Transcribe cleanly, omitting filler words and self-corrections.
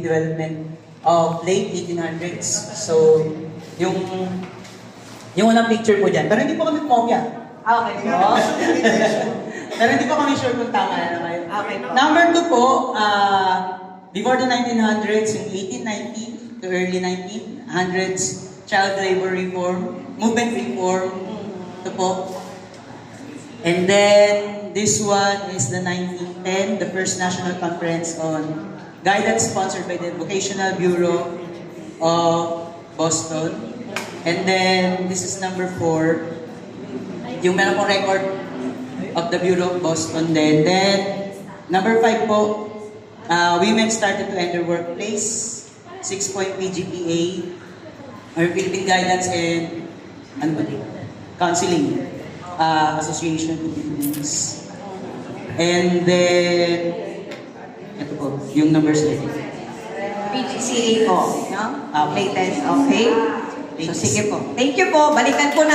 development of late 1800s. So, yung unang picture po dyan. Pero hindi po kami kopya. Okay po. Pero hindi po kami sure kung tama na kayo. Okay po. Number 2 po, before the 1900s, yung 1890 to early 1900s, child labor reform, movement reform, ito po. And then, this one is the 1910, the first national conference on guidance sponsored by the Vocational Bureau of Boston. And then, this is number 4, yung meron pong record of the Bureau of Boston din. Then, number 5 po, women started to enter workplace, 6-point PGPA, or Philippine Guidance and Counseling Association of Philippines. And then, ito po, yung numbers natin. PGCA po, no? Okay. Latest, okay? So sige po. Thank you po. Balikan po na.